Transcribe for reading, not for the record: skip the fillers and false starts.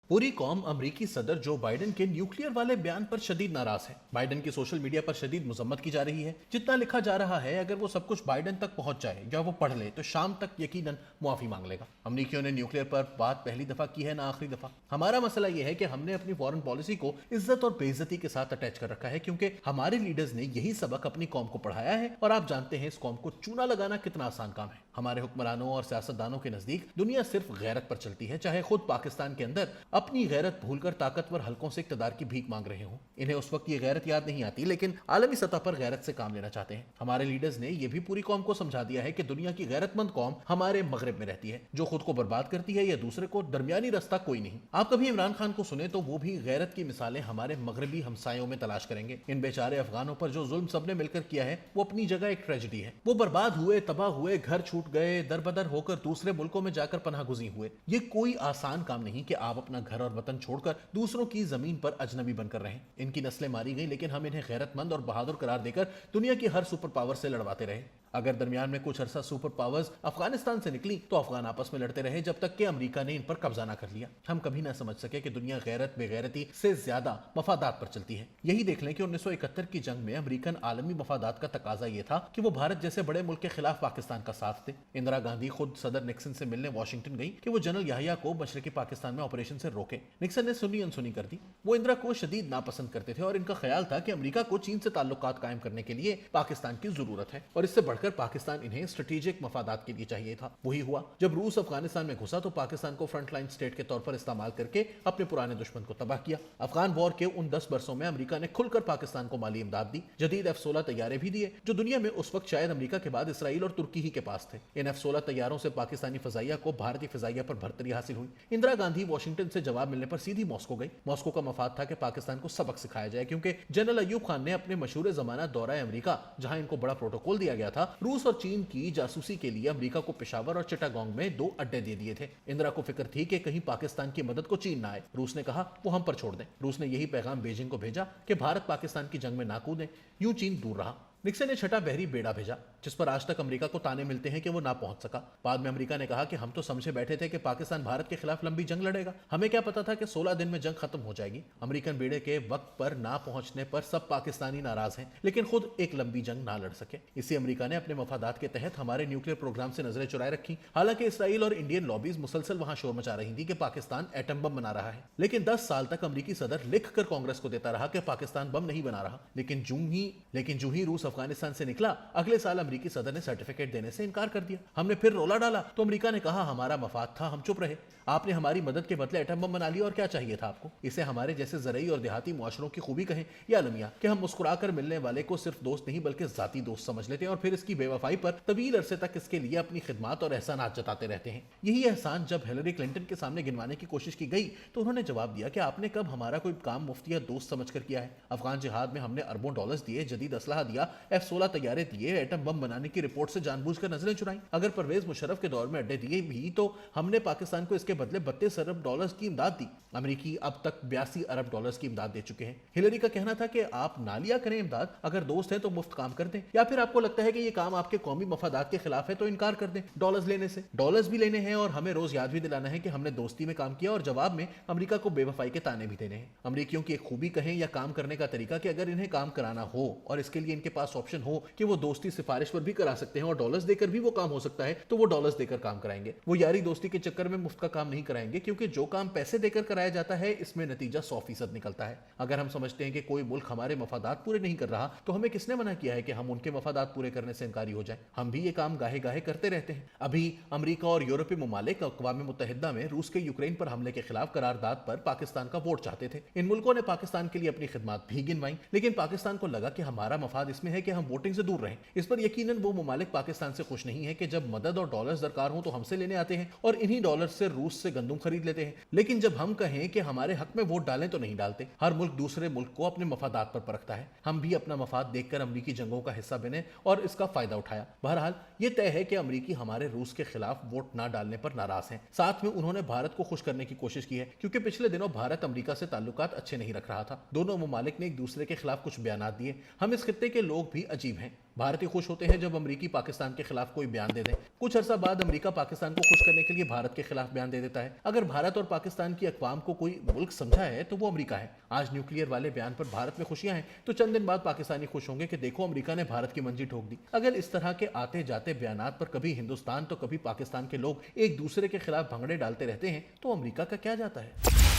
पूरी कौम अमरीकी सदर जो बाइडेन के न्यूक्लियर वाले बयान पर शदीद नाराज है। बाइडेन की सोशल मीडिया पर शदीद मजम्मत की जा रही है। जितना लिखा जा रहा है अगर वो सब कुछ बाइडेन तक पहुंच जाए या वो पढ़ ले तो शाम तक यकीनन मुआफी मांग लेगा। अमरीकियों ने न्यूक्लियर पर बात पहली दफा की है ना आखिरी दफा। हमारा मसला ये है कि हमने अपनी फॉरेन पॉलिसी को इज्जत और बेइज्जती के साथ अटैच कर रखा है, क्योंकि हमारे लीडर्स ने यही सबक अपनी कौम को पढ़ाया है। और आप जानते हैं इस कौम को चूना लगाना कितना आसान काम है। हमारे हुक्मरानों और सियासतदानों के नजदीक दुनिया सिर्फ गैरत पर चलती है, चाहे खुद पाकिस्तान के अंदर अपनी गैरत भूलकर ताकतवर हलकों से इक्तदार की भीख मांग रहे हों। इन्हें उस वक्त ये गैरत याद नहीं आती, लेकिन आलमी सतह पर गैरत से काम लेना चाहते हैं। हमारे लीडर्स ने यह भी पूरी कौम को समझा दिया है कि दुनिया की गैरतमंद कौम हमारे मगरब में रहती है, जो खुद को बर्बाद करती है या दूसरे को, दरमियानी रास्ता कोई नहीं। आप कभी इमरान खान को सुने तो वो भी गैरत की मिसालें हमारे मगरबी हमसायों में तलाश करेंगे। इन बेचारे अफगानों पर जो जुल्म सबने मिलकर किया है वो अपनी जगह एक ट्रेजेडी है। वो बर्बाद हुए, तबाह हुए, घर छूट गए, दरबदर होकर दूसरे मुल्कों में जाकर पनाह गुज़ी हुए। ये कोई आसान काम नहीं कि आप अपना घर और वतन छोड़कर दूसरों की जमीन पर अजनबी बनकर रहें। इनकी नस्लें मारी गई, लेकिन हम इन्हें गैरतमंद और बहादुर करार देकर दुनिया की हर सुपर पावर से लड़वाते रहे। अगर दरमियान में कुछ अरसा सुपर पावर्स अफगानिस्तान से निकली तो अफगान आपस में लड़ते रहे, जब तक कि अमेरिका ने इन पर कब्जा ना कर लिया। हम कभी ना समझ सके कि दुनिया गैरत बेगैरती से ज्यादा मफादात पर चलती है। यही देख लें कि 1971 की जंग में अमेरिकन आलमी मफादात का तकाजा यह था कि वो भारत जैसे बड़े मुल्क के खिलाफ पाकिस्तान का साथ दे। इंदिरा गांधी खुद सदर निक्सन से मिलने वाशिंगटन गई कि वो जनरल याहिया को मशरकी पाकिस्तान में ऑपरेशन से रोके। निक्सन ने सुनी अनसुनी कर दी। वो इंदिरा को शदीद नापसंद करते थे और इनका ख्याल था कि अमेरिका को चीन से ताल्लुकात कायम करने के लिए पाकिस्तान की जरूरत है और इससे बढ़कर पाकिस्तान इन्हें स्ट्रेटेजिक मफादात के लिए चाहिए था। वही हुआ। जब रूस अफगानिस्तान में घुसा तो पाकिस्तान को फ्रंटलाइन स्टेट के तौर पर इस्तेमाल करके अपने पुराने दुश्मन को तबाह किया। अफगान वॉर के उन 10 बरसों में अमेरिका ने खुलकर पाकिस्तान को माली इमदाद दी। जदीद F-16 तैयारे भी दिए, जो दुनिया में उस वक्त शायद अमेरिका के बाद इसराइल और तुर्की ही के पास थे। इन F-16 तैयारों से पाकिस्तानी फजाइया को भारतीय फजाइया पर बढ़तरी हासिल हुई। इंदिरा गांधी वाशिंगटन से जवाब मिलने पर सीधी मॉस्को गई। मॉस्को का मफाद था कि पाकिस्तान को सबक सिखाया जाए, क्योंकि जनरल अयूब खान ने अपने मशहूर जमाना दौरा अमेरिका, जहां इनको बड़ा प्रोटोकॉल दिया गया था, रूस और चीन की जासूसी के लिए अमेरिका को पेशावर और चिटागोंग में 2 अड्डे दे दिए थे। इंदिरा को फिक्र थी कि कहीं पाकिस्तान की मदद को चीन ना आए। रूस ने कहा वो हम पर छोड़ दें। रूस ने यही पैगाम बीजिंग को भेजा कि भारत पाकिस्तान की जंग में ना कूदें। यूं चीन दूर रहा। निक्सन ने छठा बहरी बेड़ा भेजा, जिस पर आज तक अमेरिका को ताने मिलते हैं कि वो ना पहुंच सका। बाद में अमेरिका ने कहा कि हम तो समझे बैठे थे कि पाकिस्तान भारत के खिलाफ लंबी जंग लड़ेगा, हमें क्या पता था कि 16 दिन में जंग खत्म हो जाएगी। अमेरिकन बेड़े के वक्त पर ना पहुंचने पर सब पाकिस्तानी नाराज हैं, लेकिन खुद एक लंबी जंग ना लड़ सके। इसी अमेरिका ने अपने मफादात के तहत हमारे न्यूक्लियर प्रोग्राम से नजरें चुराए रखी। हालांकि इसराइल और इंडियन लॉबीज मुसलसल वहां शोर मचा रही थी कि पाकिस्तान एटम बम बना रहा है, लेकिन 10 साल तक अमेरिकी सदर लिख कर कांग्रेस को देता रहा कि पाकिस्तान बम नहीं बना रहा। लेकिन जूं ही रूस अफगानिस्तान से निकला, अगले साल अमेरिकी सदर ने सर्टिफिकेट देने से इनकार कर दिया। हमने फिर रोला डाला तो अमेरिका ने कहा हमारा मफाद था, हम चुप रहे। आपने हमारी मदद के बदले एटम बम बना लिया और क्या चाहिए था आपको। इसे हमारे जैसे ज़रई और देहाती मुआशरों की खूबी कहें या अलमिया कि हम मुस्कुराकर मिलने वाले को सिर्फ दोस्त नहीं बल्कि जाती दोस्त समझ लेते हैं और फिर इसकी बेवफाई पर तवील अरसे तक इसके लिए अपनी खिदमत और एहसानात जताते रहते हैं। यही एहसान जब हिलरी क्लिंटन के सामने गिनवाने की कोशिश की गई तो उन्होंने जवाब दिया कि आपने कब हमारा कोई काम मुफ्ती या दोस्त समझकर किया है। अफगान जिहाद में हमने अरबों डॉलर्स दिए, जदीद असलहा दिया, F-16 तैयारे दिए, एटम बम बनाने की रिपोर्ट से जानबूझकर नजरें चुराई। अगर परवेज मुशर्रफ के दौर में अड्डे दिए भी तो हमने पाकिस्तान को इसके बदले 32 अरब डॉलर्स की इमदाद दी। अमेरिकी अब तक 82 अरब डॉलर्स की इमदाद दे चुके हैं। हिलरी का कहना था कि आप ना लिया करें इमदाद, अगर दोस्त हैं तो मुफ्त काम कर दें, या फिर आपको लगता है कि ये काम आपके कौमी मफादात के खिलाफ है तो इनकार कर दें डॉलर्स लेने से। डॉलर्स भी लेने हैं और हमें रोज याद भी दिलाना है कि हमने दोस्ती में काम किया और जवाब में अमेरिका को बेवफाई के ताने भी देने हैं। अमेरिकियों की एक खूबी कहें या काम करने का तरीका कि अगर इन्हें काम कराना हो और इसके लिए इनके पास ऑप्शन हो कि वो दोस्ती सिफारिश पर भी करा सकते हैं और डॉलर्स देकर भी वो काम हो सकता है, तो वो डॉलर्स देकर काम कराएंगे। वो यारी दोस्ती के चक्कर में मुफ्त का काम नहीं कराएंगे, क्योंकि जो काम पैसे देकर कराया जाता है इसमें नतीजा 100% निकलता है। अगर हम समझते हैं कि कोई मुल्क हमारे मफादात पूरे नहीं कर रहा तो हमें किसने मना किया है कि हम उनके मफादात पूरे करने से इनकारी हो जाए। हम भी ये काम गाहे गाहे करते रहते हैं। अभी अमेरिका और यूरोपीय ममालिक अक़वाम मुत्तहिदा में रूस के यूक्रेन पर हमले के खिलाफ करारदाद पर पाकिस्तान का वोट चाहते थे। इन मुल्कों ने पाकिस्तान के लिए अपनी खिदमत भी गिनवाई, लेकिन पाकिस्तान को लगा कि हमारा मफाद इसमें है कि हम वोटिंग से दूर रहें। इस पर यकीनन वो ममालिक पाकिस्तान से खुश नहीं है कि जब मदद और डॉलर्स दरकार हो तो हमसे लेने आते हैं और इन्हीं डॉलर से रूस से गंदम खरीद लेते हैं। लेकिन जब हम कहें कि हमारे हक में वोट डालें तो नहीं डालते। हर मुल्क दूसरे मुल्क को अपने मफादात पर परखता है। हम भी अपना मफाद देखकर अमरीकी जंगों का हिस्सा बने और इसका फायदा उठाया। बहरहाल ये तय है कि अमरीकी हमारे रूस के खिलाफ वोट ना डालने पर नाराज हैं। साथ में उन्होंने भारत को खुश करने की कोशिश की है, क्योंकि पिछले दिनों भारत अमरीका से ताल्लुकात अच्छे नहीं रख रहा था। दोनों ममालिक ने एक दूसरे के खिलाफ कुछ बयानात दिए। हम इस खित्ते के लोग भी अजीब हैं। भारतीय खुश होते हैं जब अमेरिकी पाकिस्तान के खिलाफ कोई बयान दे दे। कुछ अरसा बाद अमेरिका पाकिस्तान को खुश करने के लिए भारत के खिलाफ बयान दे देता है। अगर भारत और पाकिस्तान की अक़वाम को कोई मुल्क समझा है तो वो अमेरिका है। आज न्यूक्लियर वाले बयान पर भारत में खुशियां हैं तो चंद दिन बाद पाकिस्तानी खुश होंगे कि देखो अमेरिका ने भारत की मंजी ठोक दी। अगर इस तरह के आते जाते बयानात पर कभी हिंदुस्तान तो कभी पाकिस्तान के लोग एक दूसरे के खिलाफ भंगड़े डालते रहते हैं तो अमेरिका का क्या जाता है।